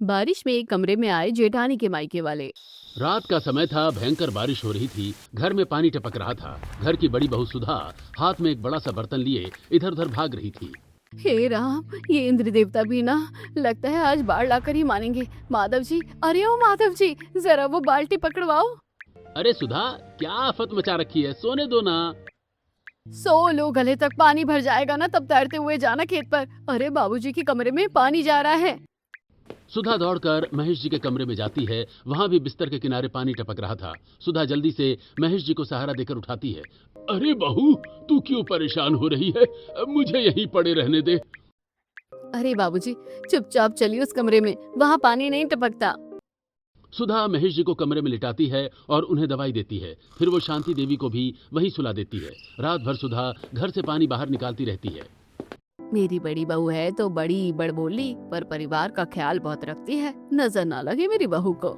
बारिश में एक कमरे में आए जेठानी के मायके वाले। रात का समय था, भयंकर बारिश हो रही थी, घर में पानी टपक रहा था। घर की बड़ी बहू सुधा हाथ में एक बड़ा सा बर्तन लिए इधर उधर भाग रही थी। हे राम, ये इंद्र देवता भी ना लगता है आज बाढ़ लाकर ही मानेंगे। माधव जी, अरे ओ माधव जी, जरा वो बाल्टी पकड़वाओ। अरे सुधा, क्या आफत मचा रखी है, सोने दो ना। 100 लोग गले तक पानी भर जाएगा ना, तब तैरते हुए जाना खेत पर। अरे बाबूजी के कमरे में पानी जा रहा है। सुधा दौड़कर महेश जी के कमरे में जाती है। वहां भी बिस्तर के किनारे पानी टपक रहा था। सुधा जल्दी से महेश जी को सहारा देकर उठाती है। अरे बहू, तू क्यों परेशान हो रही है, मुझे यहीं पड़े रहने दे। अरे बाबूजी, चुपचाप चलिए उस कमरे में, वहाँ पानी नहीं टपकता। सुधा महेश जी को कमरे में लिटाती है और उन्हें दवाई देती है। फिर वो शांति देवी को भी वहीं सुला देती है। रात भर सुधा घर से पानी बाहर निकालती रहती है। मेरी बड़ी बहू है तो बड़ी बड़बोली, पर परिवार का ख्याल बहुत रखती है, नजर ना लगे मेरी बहू को।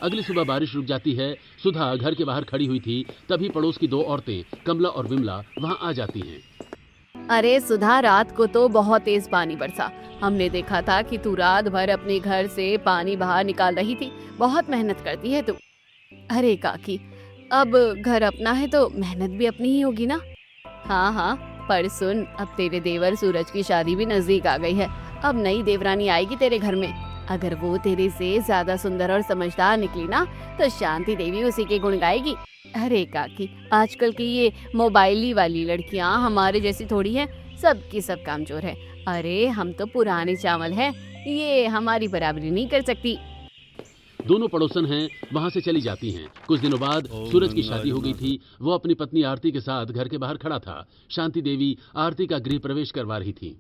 अगली सुबह बारिश रुक जाती है। सुधा घर के बाहर खड़ी हुई थी, तभी पड़ोस की 2 औरतें कमला और विमला वहां आ जाती हैं। अरे सुधा, रात को तो बहुत तेज पानी बरसा। हमने देखा था कि तू रात भर अपने घर से पानी बाहर निकाल रही थी। बहुत मेहनत करती है तू। अरे काकी, अब घर अपना है तो मेहनत भी अपनी ही होगी ना। हाँ हाँ, पर सुन, अब तेरे देवर सूरज की शादी भी नजदीक आ गई है। अब नई देवरानी आएगी तेरे घर में। अगर वो तेरे से ज्यादा सुंदर और समझदार निकली ना, तो शांति देवी उसी के गुण गाएगी। अरे काकी, आजकल की ये मोबाइली वाली लड़कियां हमारे जैसी थोड़ी है, सबकी सब कामचोर है। अरे हम तो पुराने चावल हैं, ये हमारी बराबरी नहीं कर सकती। दोनों पड़ोसन हैं वहां से चली जाती हैं। कुछ दिनों बाद सूरज की शादी हो गई थी। वो अपनी पत्नी आरती के साथ घर के बाहर खड़ा था। शांति देवी आरती का गृह प्रवेश करवा रही थी।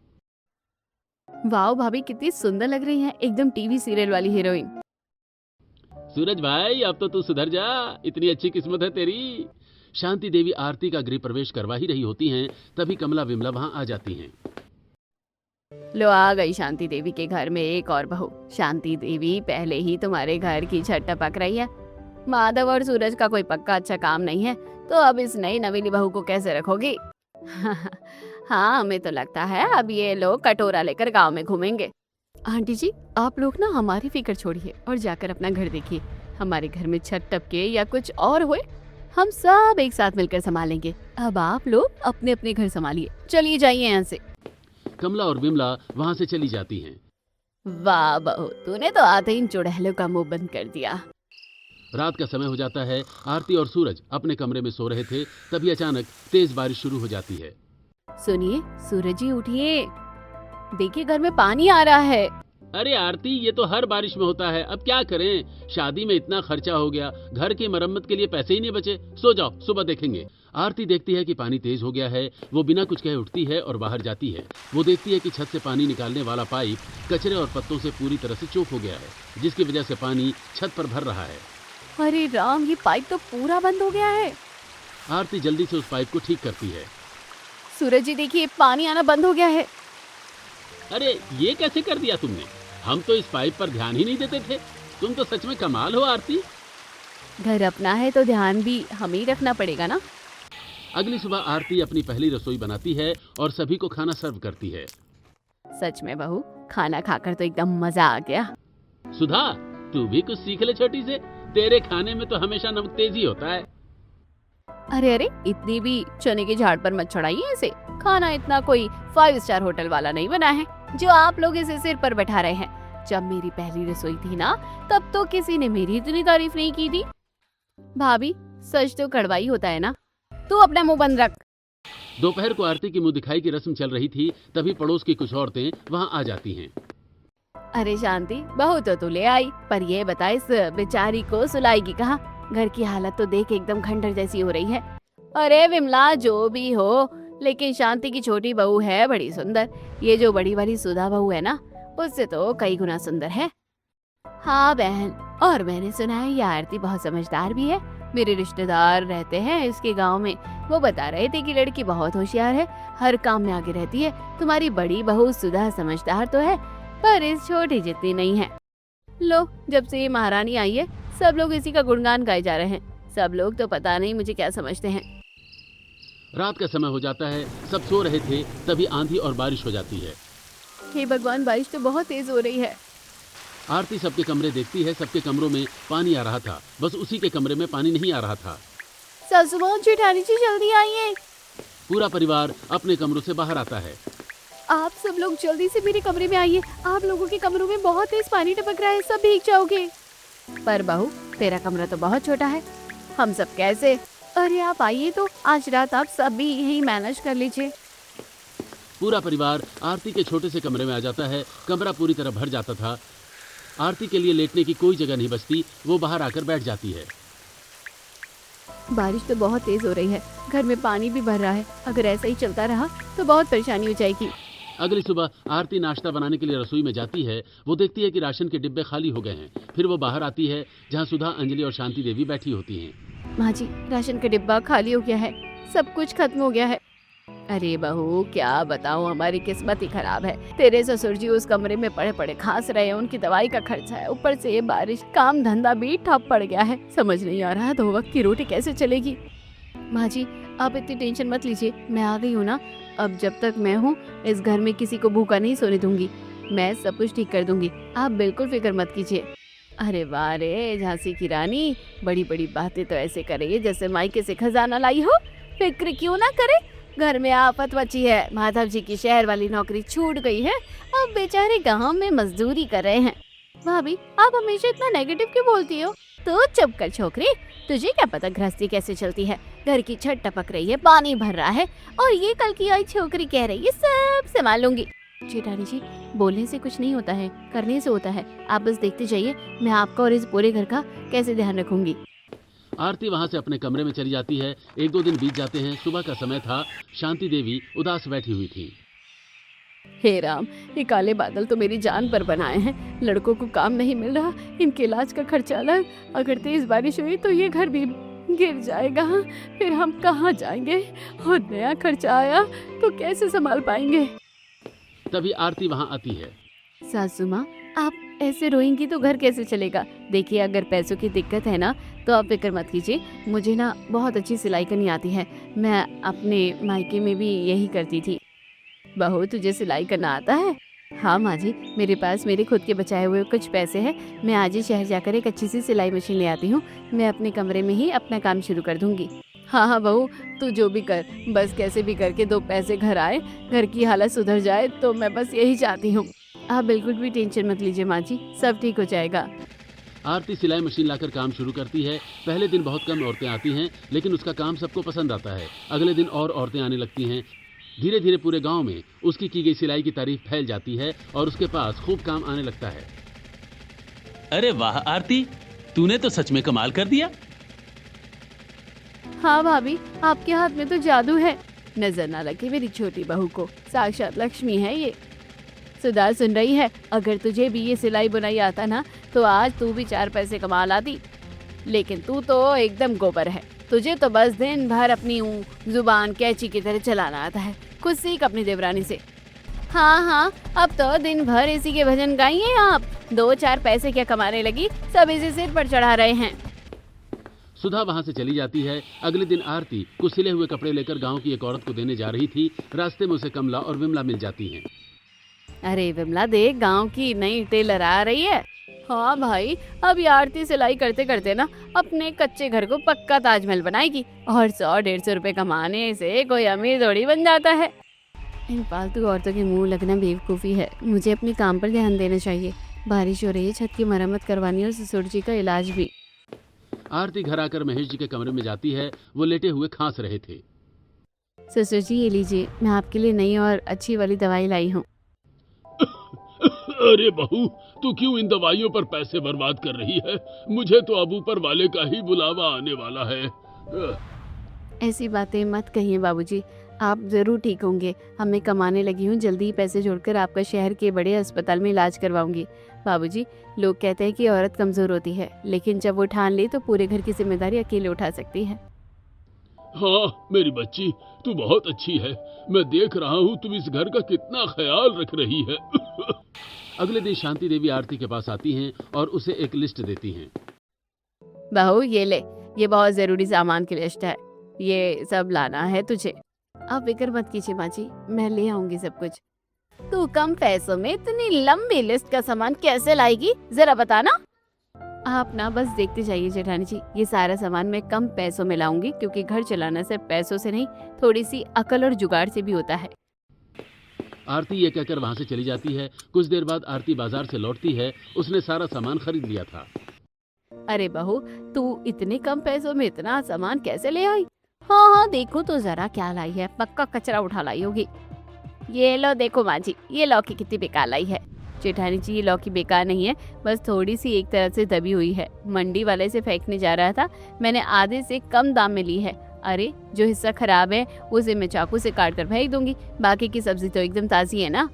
वाह भाभी, कितनी सुंदर लग रही हैं, एकदम टीवी सीरियल वाली हीरोइन। सूरज भाई, अब तो तू सुधर जा, इतनी अच्छी किस्मत है तेरी। शांति देवी आरती का गृह प्रवेश करवा ही रही होती हैं, तभी कमला विमला वहां आ जाती हैं। लो, आ गई शांति देवी के घर में एक और बहू। शांति देवी, पहले ही तुम्हारे घर की छत टपक रही है। माधव और सूरज का कोई पक्का अच्छा काम नहीं है, तो अब इस नई नवीली बहू को कैसे रखोगी? हाँ, हमें तो लगता है अब ये लोग कटोरा लेकर गांव में घूमेंगे। आंटी जी, आप लोग ना हमारी फिक्र छोड़िए और जाकर अपना घर देखिए। हमारे घर में छत टपके या कुछ और हुए, हम सब एक साथ मिलकर संभालेंगे। अब आप लोग अपने अपने घर संभालिए, चलिए जाइए यहाँ से। कमला और विमला वहां से चली जाती हैं। वाह बहू, तूने तो आते ही इन चुड़ैलों का मुंह बंद कर दिया। रात का समय हो जाता है। आरती और सूरज अपने कमरे में सो रहे थे, तभी अचानक तेज बारिश शुरू हो जाती है। सुनिए सूरज जी, उठिए, देखिए घर में पानी आ रहा है। अरे आरती, ये तो हर बारिश में होता है, अब क्या करें, शादी में इतना खर्चा हो गया, घर की मरम्मत के लिए पैसे ही नहीं बचे। सो जाओ, सुबह देखेंगे। आरती देखती है कि पानी तेज हो गया है। वो बिना कुछ कहे उठती है और बाहर जाती है। वो देखती है कि छत से पानी निकालने वाला पाइप कचरे और पत्तों से पूरी तरह से चोक हो गया है, जिसकी वजह से पानी छत पर भर रहा है। अरे राम, ये पाइप तो पूरा बंद हो गया है। आरती जल्दी से उस पाइप को ठीक करती है। सूरज जी देखिए, पानी आना बंद हो गया है। अरे ये कैसे कर दिया तुमने, हम तो इस पाइप पर ध्यान ही नहीं देते थे। तुम तो सच में कमाल हो आरती। घर अपना है तो ध्यान भी हमें ही रखना पड़ेगा ना। अगली सुबह आरती अपनी पहली रसोई बनाती है और सभी को खाना सर्व करती है। सच में बहू, खाना खाकर तो एकदम मजा आ गया। सुधा, तू भी कुछ सीख ले छोटी से, तेरे खाने में तो हमेशा नमक तेज ही होता है। अरे अरे, इतनी भी चने के झाड़ पर मत चढ़ाइए ऐसे। खाना इतना कोई 5 स्टार होटल वाला नहीं बना है जो आप लोग इसे सिर पर बैठा रहे हैं। जब मेरी पहली रसोई थी ना, तब तो किसी ने मेरी इतनी तारीफ नहीं की थी। भाभी, सच तो कड़वा ही होता है ना, तू अपना मुंह बंद रख। दोपहर को आरती की मुंह दिखाई की रस्म चल रही थी, तभी पड़ोस की कुछ औरतें वहां आ जाती हैं। अरे शांति, बहू तो तू ले आई, पर ये बता इस बेचारी को सुलाएगी कहाँ? घर की हालत तो देख एकदम खंडर जैसी हो रही है। अरे विमला, जो भी हो, लेकिन शांति की छोटी बहू है बड़ी सुंदर। ये जो बड़ी वाली सुधा बहू है ना, उससे तो कई गुना सुंदर है। हाँ बहन, और मैंने सुना है ये आरती बहुत समझदार भी है। मेरे रिश्तेदार रहते हैं इसके गांव में, वो बता रहे थे कि लड़की बहुत होशियार है, हर काम में आगे रहती है। तुम्हारी बड़ी बहू सुधा समझदार तो है, पर इस छोटी जितनी नहीं है। लो, जब से ये महारानी आई है, सब लोग इसी का गुणगान गाए जा रहे हैं। सब लोग तो पता नहीं मुझे क्या समझते हैं। रात का समय हो जाता है, सब सो रहे थे, तभी आंधी और बारिश हो जाती है। हे भगवान, बारिश तो बहुत तेज हो रही है। आरती सबके कमरे देखती है, सबके कमरों में पानी आ रहा था, बस उसी के कमरे में पानी नहीं आ रहा था। सासू माँ, जेठानी जी जल्दी आइए। पूरा परिवार अपने कमरों से बाहर आता है। आप सब लोग जल्दी से मेरे कमरे में आइए, आप लोगों के कमरों में बहुत तेज पानी टपक रहा है, सब भीग जाओगे। पर बहू, तेरा कमरा तो बहुत छोटा है, हम सब कैसे? अरे आप आइए तो, आज रात आप सब भी यही मैनेज कर लीजिए। पूरा परिवार आरती के छोटे से कमरे में आ जाता है। कमरा पूरी तरह भर जाता था। आरती के लिए लेटने की कोई जगह नहीं बचती, वो बाहर आकर बैठ जाती है। बारिश तो बहुत तेज हो रही है, घर में पानी भी भर रहा है, अगर ऐसा ही चलता रहा तो बहुत परेशानी हो जाएगी। अगली सुबह आरती नाश्ता बनाने के लिए रसोई में जाती है। वो देखती है कि राशन के डिब्बे खाली हो गए हैं। फिर वो बाहर आती है, जहाँ सुधा, अंजलि और शांति देवी बैठी होती हैं। माँ जी, राशन का डिब्बा खाली हो गया है, सब कुछ खत्म हो गया है। अरे बहू, क्या बताऊं, हमारी किस्मत ही खराब है। तेरे ससुर जी उस कमरे में पड़े पड़े खांस रहे हैं, उनकी दवाई का खर्चा है, ऊपर से ये बारिश, काम धंधा भी ठप पड़ गया है। समझ नहीं आ रहा 2 वक्त की रोटी कैसे चलेगी। माँ जी, आप इतनी टेंशन मत लीजिए, मैं आ गई हूँ ना। अब जब तक मैं हूँ, इस घर में किसी को भूखा नहीं सोने दूंगी। मैं सब कुछ ठीक कर दूंगी, आप बिल्कुल फिक्र मत कीजिए। अरे वाह रे झांसी की रानी, बड़ी बड़ी बातें तो ऐसे कर रही है जैसे मायके से खजाना लाई हो। फिक्र क्यों ना करे, घर में आफत मची है, माधव जी की शहर वाली नौकरी छूट गई है, अब बेचारे गांव में मजदूरी कर रहे हैं। भाभी, आप हमेशा इतना नेगेटिव क्यों बोलती हो? तो चुप कर छोकरी, तुझे क्या पता गृहस्थी कैसे चलती है। घर की छत टपक रही है, पानी भर रहा है, और ये कल की आई छोकरी कह रही है सब संभालूंगी। जेठानी जी, बोलने से कुछ नहीं होता है, करने से होता है। आप बस देखते जाइए, मैं आपका और इस पूरे घर का कैसे ध्यान रखूंगी। आरती वहां से अपने कमरे में चली जाती है। 1-2 दिन बीत जाते हैं। सुबह का समय था। शांति देवी उदास बैठी हुई थी। हे राम, ये काले बादल तो मेरी जान पर बनाए हैं। लड़कों को काम नहीं मिल रहा, इनके इलाज का खर्चा अलग, अगर तेज बारिश हुई तो ये घर भी गिर जाएगा, फिर हम कहाँ जाएंगे, और नया खर्चा आया तो कैसे संभाल पाएंगे। तभी आरती वहां आती है। सासू माँ, आप ऐसे रोएंगी तो घर कैसे चलेगा। देखिए, अगर पैसों की दिक्कत है ना तो आप फिक्र मत कीजिए, मुझे ना बहुत अच्छी सिलाई करनी आती है, मैं अपने मायके में भी यही करती थी। बहू, तुझे सिलाई करना आता है? हाँ माँ जी, मेरे पास मेरे खुद के बचाए हुए कुछ पैसे हैं, मैं आज ही शहर जाकर एक अच्छी सी सिलाई मशीन ले आती हूँ, मैं अपने कमरे में ही अपना काम शुरू कर दूंगी। हाँ हाँ बहू, तू जो भी कर, बस कैसे भी करके 2 पैसे घर आए, घर की हालत सुधर जाए, तो मैं बस यही चाहती हूँ। आप बिल्कुल भी टेंशन मत लीजिए माँ जी, सब ठीक हो जाएगा। आरती सिलाई मशीन लाकर काम शुरू करती है। पहले दिन बहुत कम औरतें आती हैं, लेकिन उसका काम सबको पसंद आता है। अगले दिन और औरतें आने लगती हैं। धीरे धीरे पूरे गांव में उसकी की गई सिलाई की तारीफ फैल जाती है और उसके पास खूब काम आने लगता है। अरे वाह आरती, तूने तो सच में कमाल कर दिया। हाँ भाभी, आपके हाथ में तो जादू है, नजर ना लगे मेरी छोटी बहू को, साक्षात लक्ष्मी है ये। सुधा सुन रही है, अगर तुझे भी ये सिलाई बुनाई आता ना तो आज तू भी 4 पैसे कमा लाती, लेकिन तू तो एकदम गोबर है, तुझे तो बस दिन भर अपनी जुबान कैंची की तरह चलाना आता है। खुद सीख अपनी देवरानी से। हाँ हाँ, अब तो दिन भर इसी के भजन गाइए आप, 2-4 पैसे क्या कमाने लगी, सब इसी सिर पर चढ़ा रहे हैं। सुधा वहां से चली जाती है। अगले दिन आरती कुछ सिले हुए कपड़े लेकर गांव की एक औरत को देने जा रही थी। रास्ते में उसे कमला और विमला मिल जाती हैं। अरे विमला, देख गांव की नई टेलर आ रही है। हाँ भाई, अब ये आरती सिलाई करते करते ना अपने कच्चे घर को पक्का ताजमहल बनाएगी, और 100-150 रुपए कमाने से कोई अमीर थोड़ी बन जाता है। इन फालतू औरतों के मुंह लगना बेवकूफ़ी है, मुझे अपने काम पर ध्यान देना चाहिए। बारिश हो रही है, छत की मरम्मत करवानी और ससुर जी का इलाज भी। आरती घर आकर महेश जी के कमरे में जाती है। वो लेटे हुए खांस रहे थे। ससुर जी, ये लीजिए, मैं आपके लिए नई और अच्छी वाली दवाई लाई हूँ। अरे बहू, तू क्यों इन दवाइयों पर पैसे बर्बाद कर रही है? मुझे तो अब ऊपर वाले का ही बुलावा आने वाला है। ऐसी बातें मत कहिए बाबूजी, आप जरूर ठीक होंगे। अब मैं कमाने लगी हूँ, जल्दी ही पैसे जोड़कर आपका शहर के बड़े अस्पताल में इलाज करवाऊंगी। बाबूजी, लोग कहते हैं कि औरत कमजोर होती है, लेकिन जब वो ठान ले तो पूरे घर की जिम्मेदारी अकेले उठा सकती है। हाँ मेरी बच्ची, तू बहुत अच्छी है। मैं देख रहा हूँ तुम इस घर का कितना ख्याल रख रही है। अगले दिन शांति देवी आरती के पास आती हैं और उसे एक लिस्ट देती हैं। बहू, ये ले, ये बहुत जरूरी सामान की लिस्ट है, ये सब लाना है तुझे। आप फिक्र मत कीजिए माँ जी, मैं ले आऊंगी सब कुछ। तू कम पैसों में इतनी लंबी लिस्ट का सामान कैसे लाएगी, जरा बताना। आप ना बस देखते जाइए जेठानी जी, ये सारा सामान मैं कम पैसों में लाऊंगी, क्योंकि घर चलाना सिर्फ पैसों से नहीं, थोड़ी सी अकल और जुगाड़ से भी होता है। आरती ये कहकर वहाँ से चली जाती है। कुछ देर बाद आरती बाजार से लौटती है। उसने सारा सामान खरीद लिया था। अरे बहू, तू इतने कम पैसों में इतना सामान कैसे ले आई? हाँ हाँ, देखो तो जरा क्या लाई है, पक्का कचरा उठा लाई होगी। ये लो देखो माँ जी, ये लौकी कितनी बेकार लाई है। जेठानी जी, ये लौकी बेकार नहीं है, बस थोड़ी सी एक तरफ से दबी हुई है। मंडी वाले से फेंकने जा रहा था, मैंने आधे से कम दाम में ली है। अरे जो हिस्सा खराब है उसे मैं चाकू से काट कर फेंक दूंगी, बाकी की सब्जी तो एकदम ताजी है ना।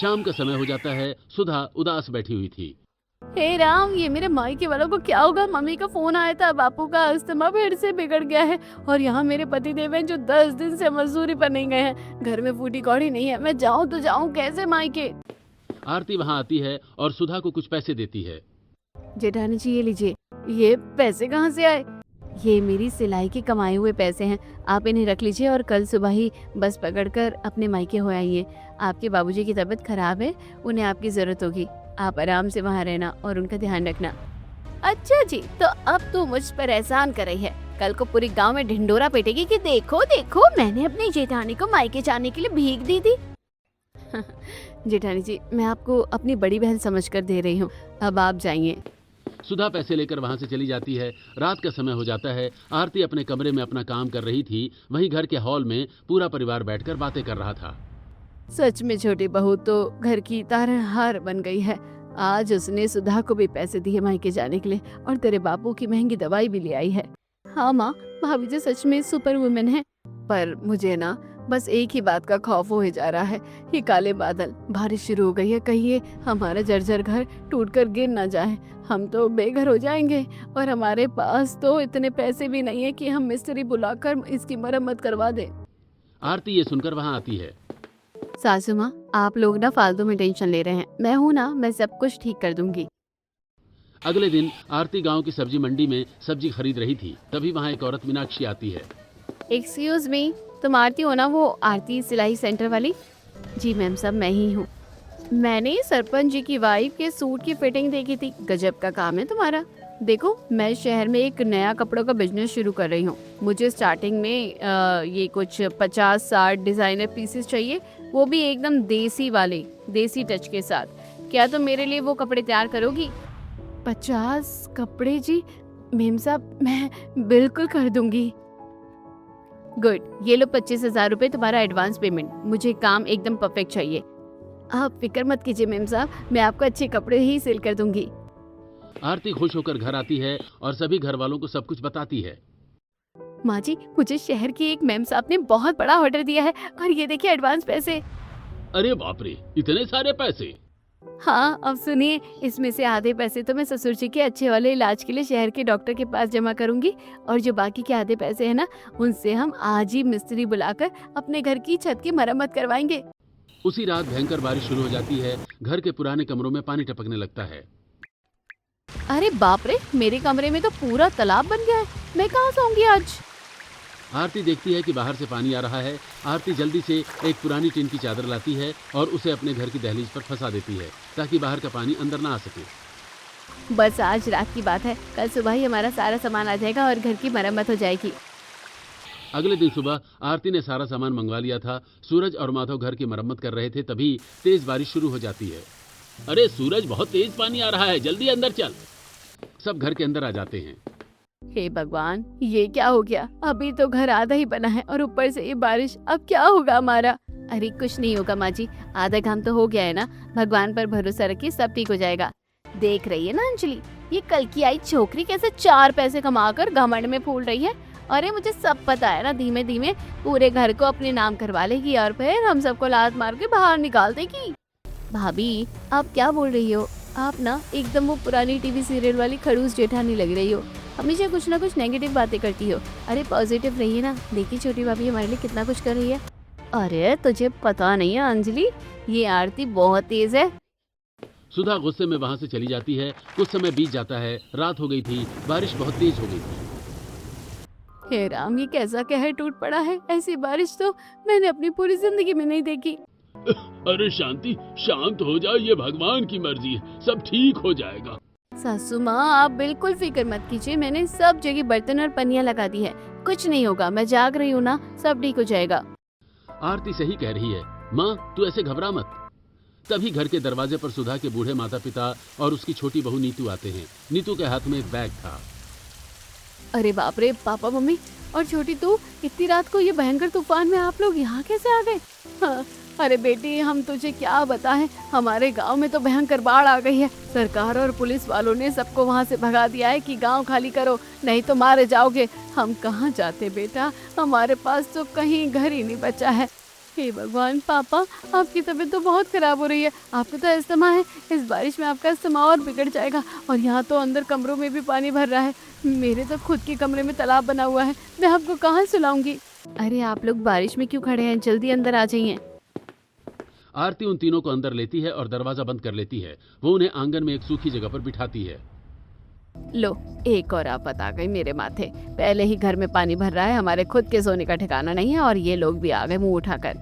शाम का समय हो जाता है। सुधा उदास बैठी हुई थी। हे राम, ये मेरे मायके वालों को क्या होगा? मम्मी का फोन आया था, बापू का अस्थमा फिर से बिगड़ गया है, और यहाँ मेरे पति देव हैं जो 10 दिन से मजदूरी पर नहीं गए हैं। घर में फूटी कौड़ी नहीं है, मैं जाऊँ तो जाऊँ कैसे मायके? आरती वहाँ आती है और सुधा को कुछ पैसे देती है। जेठानी जी, ये लीजिए। ये पैसे कहाँ से आए? ये मेरी सिलाई के कमाए हुए पैसे हैं, आप इन्हें रख लीजिए और कल सुबह ही बस पकड़कर अपने मायके हो आइए। आपके बाबूजी की तबीयत खराब है, उन्हें आपकी जरूरत होगी। आप आराम से वहाँ रहना और उनका ध्यान रखना। अच्छा जी, तो अब तू मुझ पर एहसान कर रही है, कल को पूरी गांव में ढिंडोरा पीटेगी कि देखो देखो मैंने अपनी जेठानी को मायके जाने के लिए भीख दी थी। जेठानी जी, मैं आपको अपनी बड़ी बहन समझकर दे रही हूँ, अब आप जाइए। सुधा पैसे लेकर वहाँ से चली जाती है। रात का समय हो जाता है। आरती अपने कमरे में अपना काम कर रही थी। वहीं घर के हॉल में पूरा परिवार बैठकर बातें कर रहा था। सच में छोटी बहू तो घर की तारनहार बन गई है। आज उसने सुधा को भी पैसे दिए मायके जाने के लिए, और तेरे बापू की महंगी दवाई भी ले आई है। हाँ माँ, भाभी जी सच में सुपर वुमेन है, पर मुझे ना बस एक ही बात का खौफ हो जा रहा है, ये काले बादल, बारिश शुरू हो गई है, कहीं ये हमारा जर्जर घर टूटकर गिर ना जाए, हम तो बेघर हो जाएंगे, और हमारे पास तो इतने पैसे भी नहीं है कि हम मिस्त्री बुलाकर इसकी मरम्मत करवा दें। आरती ये सुनकर वहाँ आती है। सासू माँ, आप लोग ना फालतू में टेंशन ले रहे हैं, मैं हूँ ना, मैं सब कुछ ठीक कर दूंगी। अगले दिन आरती गांव की सब्जी मंडी में सब्जी खरीद रही थी। तभी वहाँ एक औरत मीनाक्षी आती है। एक्सक्यूज मी, तुम आरती हो ना, वो आरती सिलाई सेंटर वाली? जी मैम साहब, मैं ही हूँ। मैंने सरपंच जी की वाइफ के सूट की फिटिंग देखी थी, गजब का काम है तुम्हारा। देखो, मैं शहर में एक नया कपड़ों का बिजनेस शुरू कर रही हूँ। मुझे स्टार्टिंग में ये कुछ 50-60 डिजाइनर पीसेस चाहिए, वो भी एकदम देसी वाले, देसी टच के साथ। क्या तुम मेरे लिए वो कपड़े तैयार करोगी? 50 कपड़े? जी मेम साहब, मैं बिल्कुल कर दूंगी। गुड, ये लो 25,000 रुपए तुम्हारा एडवांस पेमेंट। मुझे काम एकदम परफेक्ट चाहिए। आप फिक्र मत कीजिए मेम साहब, मैं आपको अच्छे कपड़े ही सिल कर दूंगी। आरती खुश होकर घर आती है और सभी घर वालों को सब कुछ बताती है। माँ जी, मुझे शहर की एक मैम साहब ने बहुत बड़ा ऑर्डर दिया है, और ये देखिए एडवांस पैसे। अरे बाप रे, इतने सारे पैसे! हाँ, अब सुनिए, इसमें से आधे पैसे तो मैं ससुर जी के अच्छे वाले इलाज के लिए शहर के डॉक्टर के पास जमा करूंगी, और जो बाकी के आधे पैसे है ना, उनसे हम आज ही मिस्त्री बुलाकर अपने घर की छत की मरम्मत करवाएंगे। उसी रात भयंकर बारिश शुरू हो जाती है। घर के पुराने कमरों में पानी टपकने लगता है। अरे बाप रे, मेरे कमरे में तो पूरा तालाब बन गया है, मैं कहाँ सोऊंगी आज? आरती देखती है कि बाहर से पानी आ रहा है। आरती जल्दी से एक पुरानी टिन की चादर लाती है और उसे अपने घर की दहलीज पर फंसा देती है, ताकि बाहर का पानी अंदर ना आ सके। बस आज रात की बात है, कल सुबह ही हमारा सारा सामान आ जाएगा और घर की मरम्मत हो जाएगी। अगले दिन सुबह आरती ने सारा सामान मंगवा लिया था। सूरज और माधव घर की मरम्मत कर रहे थे, तभी तेज बारिश शुरू हो जाती है। अरे सूरज, बहुत तेज पानी आ रहा है, जल्दी अंदर चल। सब घर के अंदर आ जाते हैं। हे भगवान, ये क्या हो गया? अभी तो घर आधा ही बना है और ऊपर से ये बारिश, अब क्या होगा हमारा? अरे कुछ नहीं होगा माँ जी, आधा काम तो हो गया है ना, भगवान पर भरोसा रखिए, सब ठीक हो जाएगा। देख रही है ना अंजलि, ये कल की आई छोकरी कैसे 4 पैसे कमाकर घमंड में फूल रही है। अरे मुझे सब पता है ना, धीमे धीमे पूरे घर को अपने नाम करवा लेगी और फिर हम सबको लात मार के बाहर निकाल देगी। भाभी, आप क्या बोल रही हो? आप ना एकदम वो पुरानी टीवी सीरियल वाली खड़ूस जेठानी लग रही हो, हमेशा कुछ ना कुछ नेगेटिव बातें करती हो। अरे पॉजिटिव रहिए ना, देखिए छोटी भाभी हमारे लिए कितना कुछ कर रही है। अरे तुझे पता नहीं है अंजलि, ये आरती बहुत तेज है। सुधा गुस्से में वहां से चली जाती है। कुछ समय बीत जाता है। रात हो गई थी, बारिश बहुत तेज हो गई थी। हे राम, ये कैसा कहर टूट पड़ा है, ऐसी बारिश तो मैंने अपनी पूरी जिंदगी में नहीं देखी। अरे शांति, शांत हो जाओ, ये भगवान की मर्जी है, सब ठीक हो जाएगा। सासू माँ आप बिल्कुल फिक्र मत कीजिए, मैंने सब जगह बर्तन और पन्नियाँ लगा दी है, कुछ नहीं होगा, मैं जाग रही हूँ ना, सब ठीक हो जाएगा। आरती सही कह रही है माँ, तू ऐसे घबरा मत। तभी घर के दरवाजे पर सुधा के बूढ़े माता पिता और उसकी छोटी बहू नीतू आते हैं। नीतू के हाथ में एक बैग था। अरे बाप रे, पापा मम्मी और छोटी तू, इतनी रात को ये भयंकर तूफान में आप लोग यहाँ कैसे आ गए? हाँ, अरे बेटी हम तुझे क्या बताएं, हमारे गांव में तो भयंकर बाढ़ आ गई है। सरकार और पुलिस वालों ने सबको वहाँ से भगा दिया है कि गांव खाली करो, नहीं तो मारे जाओगे। हम कहाँ जाते बेटा, हमारे पास तो कहीं घर ही नहीं बचा है। हे भगवान, पापा आपकी तबीयत तो बहुत खराब हो रही है, आपको तो अस्थमा है, इस बारिश में आपका अस्थमा और बिगड़ जाएगा। और यहाँ तो अंदर कमरों में भी पानी भर रहा है, मेरे तो खुद के कमरे में तालाब बना हुआ है, मैं आपको कहाँ सुलाऊंगी? अरे आप लोग बारिश में क्यों खड़े हैं, जल्दी अंदर आ जाइए। आरती उन तीनों को अंदर लेती है और दरवाजा बंद कर लेती है। वो उन्हें आंगन में एक सूखी जगह पर बिठाती है। लो एक और आफत आ गई मेरे माथे, पहले ही घर में पानी भर रहा है, हमारे खुद के सोने का ठिकाना नहीं है और ये लोग भी आ गए मुंह उठाकर।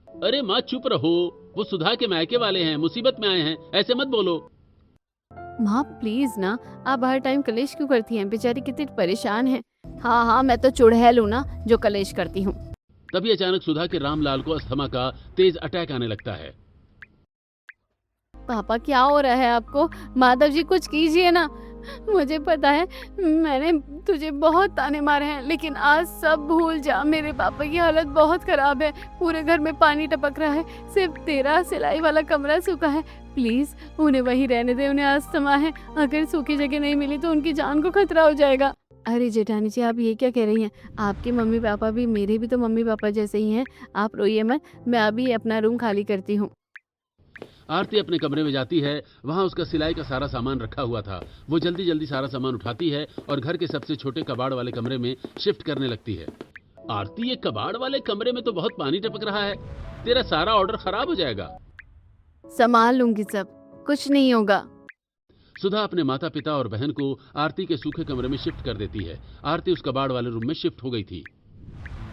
अरे माँ चुप रहो, वो सुधा के मायके वाले हैं, मुसीबत में आए हैं, ऐसे मत बोलो। माँ प्लीज ना, आप हर टाइम कलेश क्यों करती हैं, बेचारी कितनी परेशान है। हाँ हाँ मैं तो चुड़ैल हूँ ना जो कलेश करती हूँ। तभी अचानक सुधा के रामलाल को अस्थमा का तेज अटैक आने लगता है। पापा क्या हो रहा है आपको? माधव जी कुछ कीजिए ना। मुझे पता है मैंने तुझे बहुत ताने मारे हैं, लेकिन आज सब भूल जा। मेरे पापा की हालत बहुत खराब है, पूरे घर में पानी टपक रहा है, सिर्फ तेरा सिलाई वाला कमरा सूखा है। प्लीज उन्हें वहीं रहने दे, उन्हें अस्थमा है, अगर सूखी जगह नहीं मिली तो उनकी जान को खतरा हो जाएगा। अरे जेठानी जी आप ये क्या कह रही हैं? आपके मम्मी पापा भी मेरे भी तो मम्मी पापा जैसे ही हैं, आप रोइए मत, मैं अभी अपना रूम खाली करती हूँ। आरती अपने कमरे में जाती है, वहां उसका सिलाई का सारा सामान रखा हुआ था। वो जल्दी जल्दी सारा सामान उठाती है और घर के सबसे छोटे कबाड़ वाले कमरे में शिफ्ट करने लगती है। आरती, ये कबाड़ वाले कमरे में तो बहुत पानी टपक रहा है, तेरा सारा ऑर्डर खराब हो जाएगा। संभाल लूंगी सब, कुछ नहीं होगा। सुधा अपने माता पिता और बहन को आरती के सूखे कमरे में शिफ्ट कर देती है। आरती उस कबाड़ वाले रूम में शिफ्ट हो गई थी।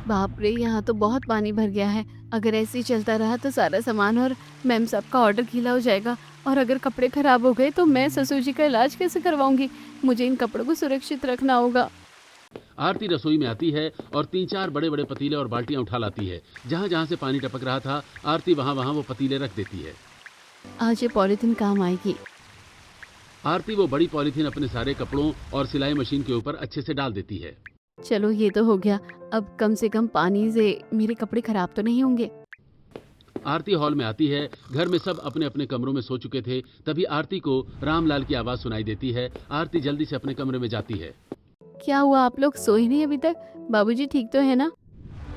बाप रे, यहाँ तो बहुत पानी भर गया है, अगर ऐसे ही चलता रहा तो सारा सामान और मैम सबका ऑर्डर गीला हो जाएगा, और अगर कपड़े खराब हो गए तो मैं ससुर जी का इलाज कैसे करवाऊंगी? मुझे इन कपड़ों को सुरक्षित रखना होगा। आरती रसोई में आती है और 3-4 बड़े बड़े पतीले और बाल्टियां उठा लाती है। जहां जहां से पानी टपक रहा था, आरती वहां वहां वो पतीले रख देती है। आज ये पॉलीथीन काम आएगी। आरती वो बड़ी पॉलीथीन अपने सारे कपड़ों और सिलाई मशीन के ऊपर अच्छे से डाल देती है। चलो ये तो हो गया, अब कम से कम पानी से मेरे कपड़े खराब तो नहीं होंगे। आरती हॉल में आती है। घर में सब अपने अपने कमरों में सो चुके थे। तभी आरती को रामलाल की आवाज सुनाई देती है। आरती जल्दी से अपने कमरे में जाती है। क्या हुआ, आप लोग सोए नहीं अभी तक? बाबूजी ठीक तो है ना?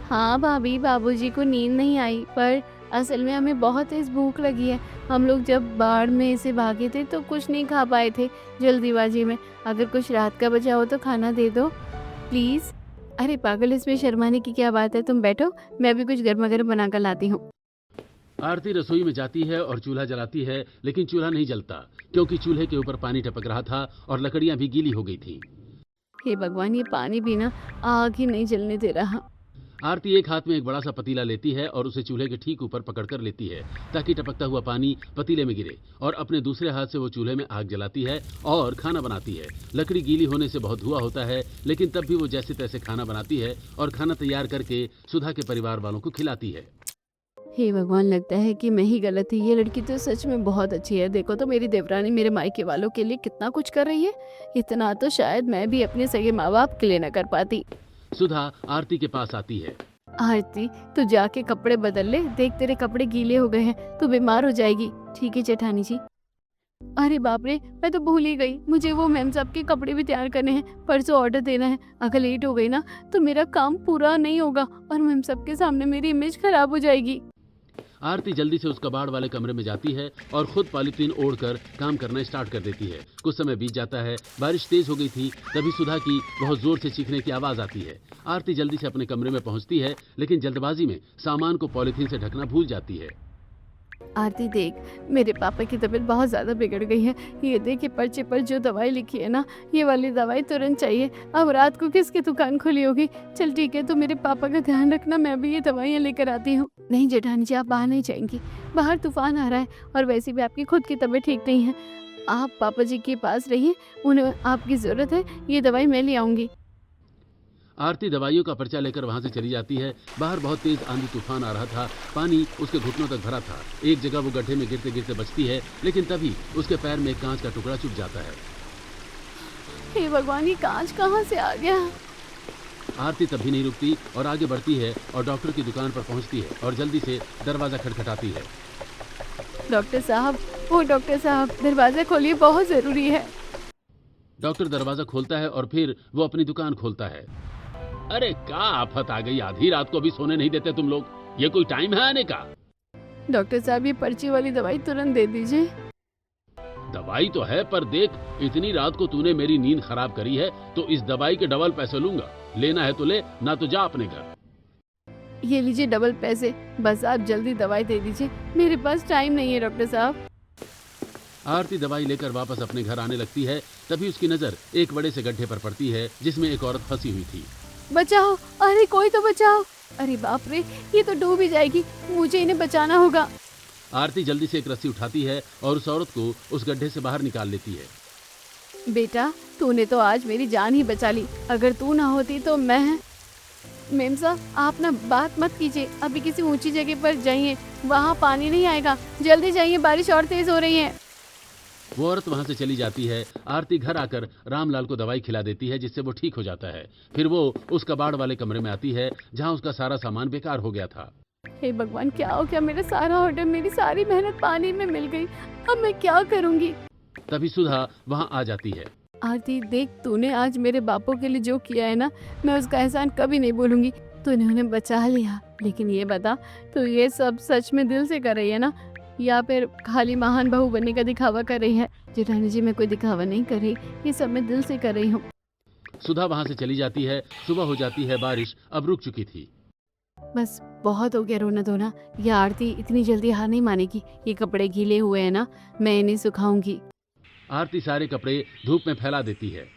हाँ भाभी, बाबूजी को नींद नहीं आई, पर असल में हमें बहुत तेज भूख लगी है। हम लोग जब बाढ़ में से भागे थे तो कुछ नहीं खा पाए थे जल्दीबाजी में, अगर कुछ रात का बचा हो तो खाना दे दो प्लीज। अरे पागल, इसमें शर्माने की क्या बात है, तुम बैठो, मैं अभी कुछ गर्मा गर्म बना कर लाती हूँ। आरती रसोई में जाती है और चूल्हा जलाती है, लेकिन चूल्हा नहीं जलता क्योंकि चूल्हे के ऊपर पानी टपक रहा था और लकड़ियां भी गीली हो गई थी। हे भगवान, ये पानी भी ना आग ही नहीं जलने दे रहा। आरती एक हाथ में एक बड़ा सा पतीला लेती है और उसे चूल्हे के ठीक ऊपर पकड़कर लेती है ताकि टपकता हुआ पानी पतीले में गिरे, और अपने दूसरे हाथ से वो चूल्हे में आग जलाती है और खाना बनाती है। लकड़ी गीली होने से बहुत धुआं होता है, लेकिन तब भी वो जैसे तैसे खाना बनाती है और खाना तैयार करके सुधा के परिवार वालों को खिलाती है। हे भगवान, लगता है कि मैं ही गलत थी, ये लड़की तो सच में बहुत अच्छी है। देखो तो मेरी देवरानी मेरे मायके वालों के लिए कितना कुछ कर रही है, इतना तो शायद मैं भी अपने सगे माँ बाप के लिए न कर पाती। सुधा आरती के पास आती है। आरती तू जाके कपड़े बदल ले, देख तेरे कपड़े गीले हो गए हैं, तू बीमार हो जाएगी। ठीक है जेठानी जी। अरे बाप रे, मैं तो भूल ही गई, मुझे वो मैम साहब के कपड़े भी तैयार करने हैं, परसों ऑर्डर देना है। अगर लेट हो गई ना तो मेरा काम पूरा नहीं होगा और मैम साहब के सामने मेरी इमेज खराब हो जाएगी। आरती जल्दी से उस कबाड़ वाले कमरे में जाती है और खुद पॉलीथीन ओढ़कर काम करना स्टार्ट कर देती है। कुछ समय बीत जाता है, बारिश तेज हो गई थी। तभी सुधा की बहुत जोर से चीखने की आवाज आती है। आरती जल्दी से अपने कमरे में पहुंचती है, लेकिन जल्दबाजी में सामान को पॉलीथीन से ढकना भूल जाती है। आरती देख, मेरे पापा की तबीयत बहुत ज़्यादा बिगड़ गई है। ये देख, ये पर्चे पर जो दवाई लिखी है ना, ये वाली दवाई तुरंत चाहिए। अब रात को किसकी दुकान खुली होगी? चल ठीक है, तो मेरे पापा का ध्यान रखना, मैं भी ये दवाइयाँ लेकर आती हूँ। नहीं जेठानी जी, आप बाहर नहीं जाएंगी, बाहर तूफान आ रहा है और वैसे भी आपकी खुद की तबीयत ठीक नहीं है। आप पापा जी के पास रहिए, उन्हें आपकी ज़रूरत है, ये दवाई मैं ले आऊँगी। आरती दवाइयों का पर्चा लेकर वहां से चली जाती है। बाहर बहुत तेज आंधी तूफान आ रहा था, पानी उसके घुटनों तक भरा था। एक जगह वो गड्ढे में गिरते गिरते बचती है, लेकिन तभी उसके पैर में एक कांच का टुकड़ा चुभ जाता है। हे भगवान, ये कांच कहाँ से आ गया? आरती तब भी नहीं रुकती और आगे बढ़ती है और डॉक्टर की दुकान पर पहुंचती है और जल्दी से दरवाजा खटखटाती है। डॉक्टर साहब, ओ डॉक्टर साहब, दरवाज़ा खोलिए, बहुत ज़रूरी है। डॉक्टर दरवाजा खोलता है और फिर वो अपनी दुकान खोलता है। अरे क्या आफत आ गई, आधी रात को भी सोने नहीं देते तुम लोग, ये कोई टाइम है आने का? डॉक्टर साहब, ये पर्ची वाली दवाई तुरंत दे दीजिए। दवाई तो है, पर देख, इतनी रात को तूने मेरी नींद खराब करी है, तो इस दवाई के डबल पैसे लूंगा। लेना है तो ले, ना तो जा अपने घर। ये लीजिए डबल पैसे, बस आप जल्दी दवाई दे दीजिए, मेरे पास टाइम नहीं है डॉक्टर साहब। आरती दवाई लेकर वापस अपने घर आने लगती है। तभी उसकी नजर एक बड़े से गड्ढे पर पड़ती है जिसमें एक औरत फंसी हुई थी। बचाओ, अरे कोई तो बचाओ। अरे बाप रे, ये तो डूब ही जाएगी, मुझे इन्हें बचाना होगा। आरती जल्दी से एक रस्सी उठाती है और उस औरत को उस गड्ढे से बाहर निकाल लेती है। बेटा, तूने तो आज मेरी जान ही बचा ली, अगर तू ना होती तो मैं। मेम साहब, आप ना बात मत कीजिए, अभी किसी ऊंची जगह पर जाइए, वहाँ पानी नहीं आएगा, जल्दी जाइए, बारिश और तेज हो रही है। वो औरत वहां से चली जाती है। आरती घर आकर रामलाल को दवाई खिला देती है जिससे वो ठीक हो जाता है। फिर वो उस कबाड़ वाले कमरे में आती है जहां उसका सारा सामान बेकार हो गया था। हे भगवान, क्या हो गया? मेरा सारा ऑर्डर, मेरी सारी मेहनत पानी में मिल गई, अब मैं क्या करूँगी? तभी सुधा वहां आ जाती है। आरती देख, तूने आज मेरे बापों के लिए जो किया है ना, मैं उसका एहसान कभी नहीं भूलूंगी। तूने उन्हें बचा लिया, लेकिन ये बता, तू ये सब सच में दिल से कर रही है ना, या फिर खाली महान बहू बनने का दिखावा कर रही है? जेठानी जी, मैं कोई दिखावा नहीं कर रही, ये सब मैं दिल से कर रही हूँ। सुधा वहां से चली जाती है। सुबह हो जाती है, बारिश अब रुक चुकी थी। बस बहुत हो गया रोना धोना, ये आरती इतनी जल्दी हार नहीं मानेगी। ये कपड़े गीले हुए हैं ना, मैं इन्हें सुखाऊंगी। आरती सारे कपड़े धूप में फैला देती है।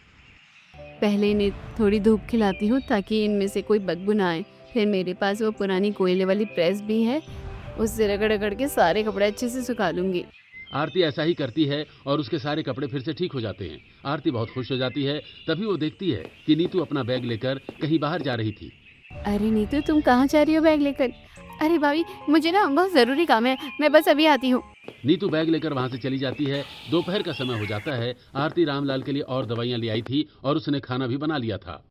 पहले इन्हें थोड़ी धूप खिलाती हूँ ताकि इनमें से कोई बदबू ना आए। फिर मेरे पास वो पुरानी कोयले वाली प्रेस भी है, उससे रगड़ रगड़ के सारे कपड़े अच्छे से सुखा लूंगी। आरती ऐसा ही करती है और उसके सारे कपड़े फिर से ठीक हो जाते हैं। आरती बहुत खुश हो जाती है। तभी वो देखती है कि नीतू अपना बैग लेकर कहीं बाहर जा रही थी। अरे नीतू, तुम कहाँ जा रही हो बैग लेकर? अरे भाभी, मुझे ना बहुत ज़रूरी काम है, मैं बस अभी आती हूँ। नीतू बैग लेकर वहां से चली जाती है। दोपहर का समय हो जाता है। आरती रामलाल के लिए और दवाइयाँ ले आई थी और उसने खाना भी बना लिया था।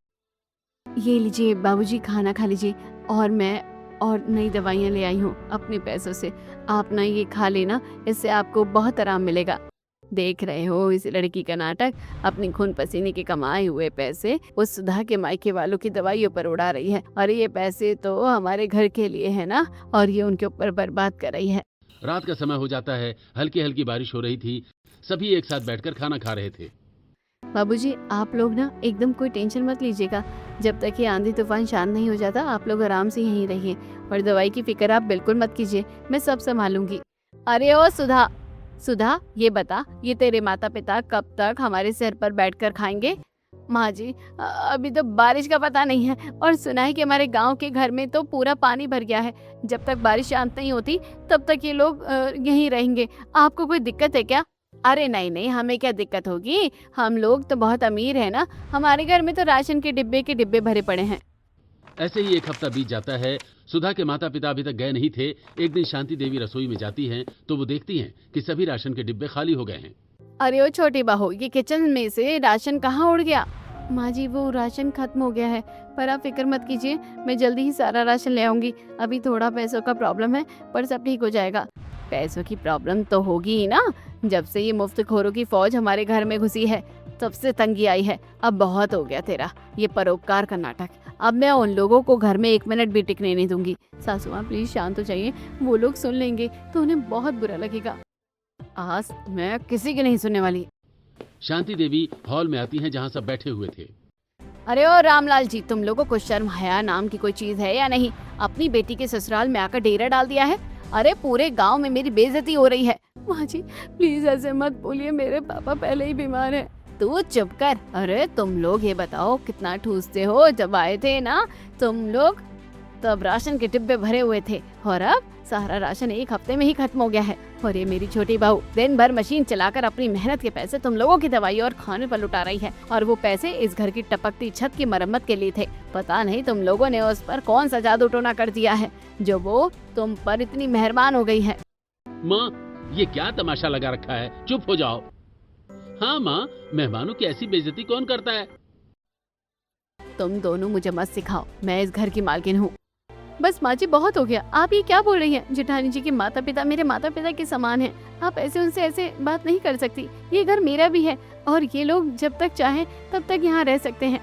ये लीजिए बाबूजी, खाना खा लीजिए, और मैं और नई दवाइयाँ ले आई हूँ अपने पैसों से। आप ना ये खा लेना, इससे आपको बहुत आराम मिलेगा। देख रहे हो इस लड़की का नाटक, अपनी खून पसीने के कमाए हुए पैसे उस सुधा के मायके वालों की दवाइयों पर उड़ा रही है, और ये पैसे तो हमारे घर के लिए है ना, और ये उनके ऊपर बर्बाद कर रही है। रात का समय हो जाता है। हल्की हल्की बारिश हो रही थी। सभी एक साथ बैठकर खाना खा रहे थे। बाबूजी, आप लोग ना एकदम कोई टेंशन मत लीजिएगा, जब तक ये आंधी तूफान शांत नहीं हो जाता आप लोग आराम से यहीं रहिए, और दवाई की फिक्र आप बिल्कुल मत कीजिए, मैं सब संभालूंगी। अरे ओ सुधा, सुधा, ये बता, ये तेरे माता पिता कब तक हमारे सिर पर बैठकर खाएंगे? माँ जी, अभी तो बारिश का पता नहीं है, और सुना है कि हमारे गांव के घर में तो पूरा पानी भर गया है। जब तक बारिश शांत नहीं होती तब तक ये लोग यहीं रहेंगे। आपको कोई दिक्कत है क्या? अरे नहीं नहीं, हमें क्या दिक्कत होगी, हम लोग तो बहुत अमीर है ना, हमारे घर में तो राशन के डिब्बे भरे पड़े हैं। ऐसे ही एक हफ्ता बीत जाता है। सुधा के माता पिता अभी तक गए नहीं थे। एक दिन शांति देवी रसोई में जाती हैं तो वो देखती हैं कि सभी राशन के डिब्बे खाली हो गए हैं। अरे ओ छोटी बहू, ये किचन में से राशन कहाँ उड़ गया? माँ जी, वो राशन खत्म हो गया है, पर आप फिक्र मत कीजिए, मैं जल्दी ही सारा राशन ले आऊंगी। अभी थोड़ा पैसों का प्रॉब्लम है, पर सब ठीक हो जाएगा। पैसों की प्रॉब्लम तो होगी ही ना, जब से ये मुफ्तखोरों की फौज हमारे घर में घुसी है तब से तंगी आई है। अब बहुत हो गया तेरा ये परोपकार का नाटक, अब मैं उन लोगों को घर में 1 मिनट भी टिकने नहीं दूंगी। सासू माँ प्लीज शांत हो जाइए, वो लोग सुन लेंगे तो उन्हें बहुत बुरा लगेगा। आज मैं किसी की नहीं सुनने वाली। शांति देवी हॉल में आती हैं जहां सब बैठे हुए थे। अरे ओ रामलाल जी, तुम लोगों को शर्म हया नाम की कोई चीज है या नहीं? अपनी बेटी के ससुराल में आकर डेरा डाल दिया है। अरे पूरे गांव में मेरी बेइज्जती हो रही है। माँ जी प्लीज ऐसे मत बोलिए, मेरे पापा पहले ही बीमार हैं। तू चुप कर। अरे तुम लोग ये बताओ कितना ठूसते हो। जब आए थे ना तुम लोग तब राशन के डिब्बे भरे हुए थे और अब सारा राशन एक हफ्ते में ही खत्म हो गया है। और ये मेरी छोटी बहू दिन भर मशीन चलाकर अपनी मेहनत के पैसे तुम लोगों की दवाई और खाने पर लुटा रही है, और वो पैसे इस घर की टपकती छत की मरम्मत के लिए थे। पता नहीं तुम लोगों ने उस पर कौन सा जादू टोना कर दिया है जो वो तुम पर इतनी मेहरबान हो गई है। माँ ये क्या तमाशा लगा रखा है, चुप हो जाओ। हाँ माँ, मेहमानों की ऐसी बेइज्जती कौन करता है? तुम दोनों मुझे मत सिखाओ, मैं इस घर की मालकिन हूँ। बस माँ जी बहुत हो गया, आप ये क्या बोल रही हैं? जेठानी जी के माता पिता मेरे माता पिता के समान हैं। आप ऐसे उनसे ऐसे बात नहीं कर सकती। ये घर मेरा भी है और ये लोग जब तक चाहें तब तक यहाँ रह सकते हैं।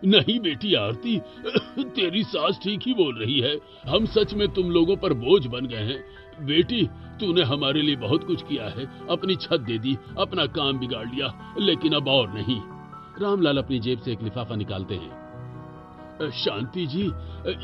नहीं बेटी आरती, तेरी सास ठीक ही बोल रही है। हम सच में तुम लोगों पर बोझ बन गए हैं। बेटी तूने हमारे लिए बहुत कुछ किया है, अपनी छत दे दी, अपना काम बिगाड़ लिया, लेकिन अब और नहीं। रामलाल अपनी जेब से एक लिफाफा निकालते हैं। शांति जी,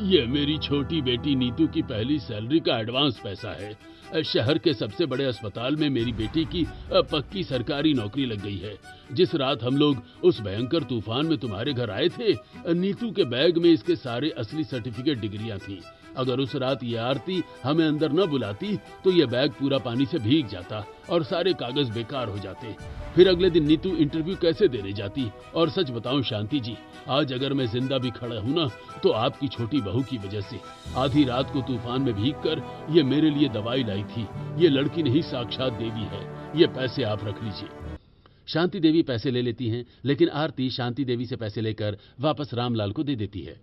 ये मेरी छोटी बेटी नीतू की पहली सैलरी का एडवांस पैसा है। शहर के सबसे बड़े अस्पताल में मेरी बेटी की पक्की सरकारी नौकरी लग गई है। जिस रात हम लोग उस भयंकर तूफान में तुम्हारे घर आए थे, नीतू के बैग में इसके सारे असली सर्टिफिकेट डिग्रियां थी। अगर उस रात ये आरती हमें अंदर न बुलाती तो ये बैग पूरा पानी से भीग जाता और सारे कागज बेकार हो जाते। फिर अगले दिन नीतू इंटरव्यू कैसे देने जाती? और सच बताऊं शांति जी, आज अगर मैं जिंदा भी खड़ा हूं ना तो आपकी छोटी बहू की वजह से। आधी रात को तूफान में भीगकर ये मेरे लिए दवाई लाई थी। ये लड़की नहीं साक्षात देवी है। ये पैसे आप रख लीजिए। शांति देवी पैसे ले लेती हैं, लेकिन आरती शांति देवी से पैसे लेकर वापस रामलाल को दे देती है।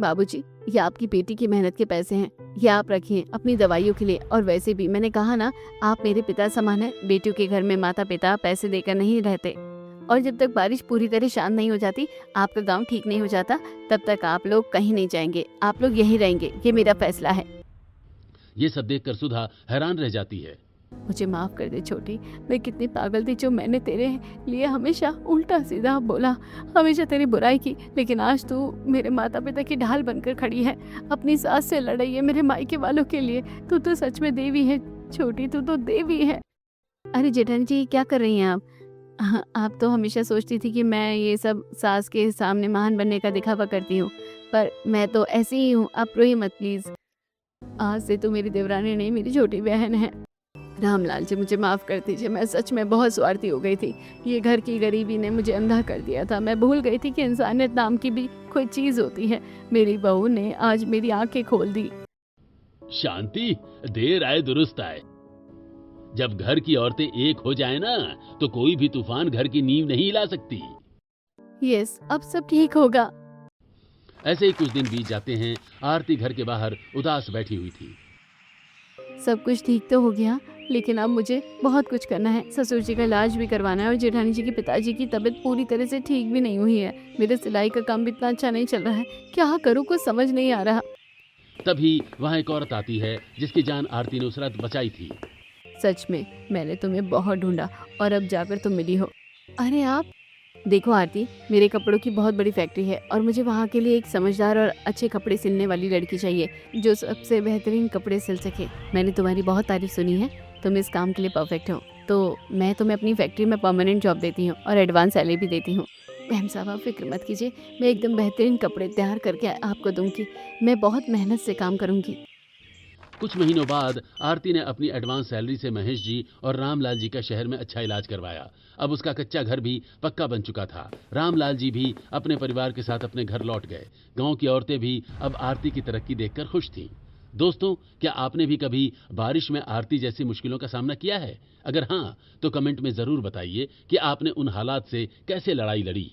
बाबूजी ये आपकी बेटी की मेहनत के पैसे हैं, ये आप रखिए अपनी दवाइयों के लिए। और वैसे भी मैंने कहा ना, आप मेरे पिता समान है। बेटियों के घर में माता पिता पैसे देकर नहीं रहते। और जब तक बारिश पूरी तरह शांत नहीं हो जाती, आपका गांव ठीक नहीं हो जाता, तब तक आप लोग कहीं नहीं जाएंगे। आप लोग यहीं रहेंगे, ये मेरा फैसला है। ये सब देखकर सुधा हैरान रह जाती है। मुझे माफ कर दे छोटी, मैं कितनी पागल थी जो मैंने तेरे लिए हमेशा उल्टा सीधा बोला, हमेशा तेरी बुराई की। लेकिन आज तू मेरे माता पिता की ढाल बनकर खड़ी है, अपनी सास से लड़ रही है मेरे मायके वालों के लिए। तू तो सच में देवी है छोटी, तू तो देवी है। अरे जेठानी जी क्या कर रही हैं आप? हाँ, आप तो हमेशा सोचती थी कि मैं ये सब सास के सामने महान बनने का दिखावा करती हूँ, पर मैं तो ऐसी ही हूँ। आप रोइए मत प्लीज। आज से तू मेरी देवरानी नहीं, मेरी छोटी बहन है। रामलाल जी मुझे माफ कर दीजिए, मैं सच में बहुत स्वार्थी हो गई थी। ये घर की गरीबी ने मुझे अंधा कर दिया था। मैं भूल गई थी कि इंसानियत नाम की भी कोई चीज होती है। मेरी बहू ने आज मेरी आंखें खोल दी। शांति, देर आए दुरुस्त आए। जब घर की औरतें एक हो जाए ना तो कोई भी तूफान घर की नींव नहीं हिला सकती। यस, अब सब ठीक होगा। ऐसे ही कुछ दिन बीत जाते हैं। आरती घर के बाहर उदास बैठी हुई थी। सब कुछ ठीक तो हो गया, लेकिन अब मुझे बहुत कुछ करना है। ससुर जी का इलाज भी करवाना है और जेठानी जी के पिताजी की तबीयत पूरी तरह से ठीक भी नहीं हुई है। मेरे सिलाई का काम भी इतना अच्छा नहीं चल रहा है, क्या करूँ कुछ समझ नहीं आ रहा। तभी वहां एक औरत आती है जिसकी जान आरती ने उस रात बचाई थी। सच में मैंने तुम्हें बहुत ढूंढा और अब जाकर तुम मिली हो। अरे आप देखो आरती, मेरे कपड़ों की बहुत बड़ी फैक्ट्री है और मुझे वहाँ के लिए एक समझदार और अच्छे कपड़े सिलने वाली लड़की चाहिए जो सबसे बेहतरीन कपड़े सिल सके। मैंने तुम्हारी बहुत तारीफ सुनी है, तुम इस काम के लिए परफेक्ट हो। तो मैं तुम्हें अपनी फैक्ट्री में परमानेंट जॉब देती हूँ और एडवांस सैलरी भी देती हूँ। बहन साहब आप फिक्र मत कीजिए, मैं एकदम बेहतरीन कपड़े तैयार करके आपको दूंगी। मैं बहुत मेहनत से काम करूँगी। कुछ महीनों बाद आरती ने अपनी एडवांस सैलरी से महेश जी और रामलाल जी का शहर में अच्छा इलाज करवाया। अब उसका कच्चा घर भी पक्का बन चुका था। रामलाल जी भी अपने परिवार के साथ अपने घर लौट गए। गांव की औरतें भी अब आरती की तरक्की देखकर खुश थीं। दोस्तों, क्या आपने भी कभी बारिश में आरती जैसी मुश्किलों का सामना किया है? अगर हाँ, तो कमेंट में जरूर बताइए कि आपने उन हालात से कैसे लड़ाई लड़ी।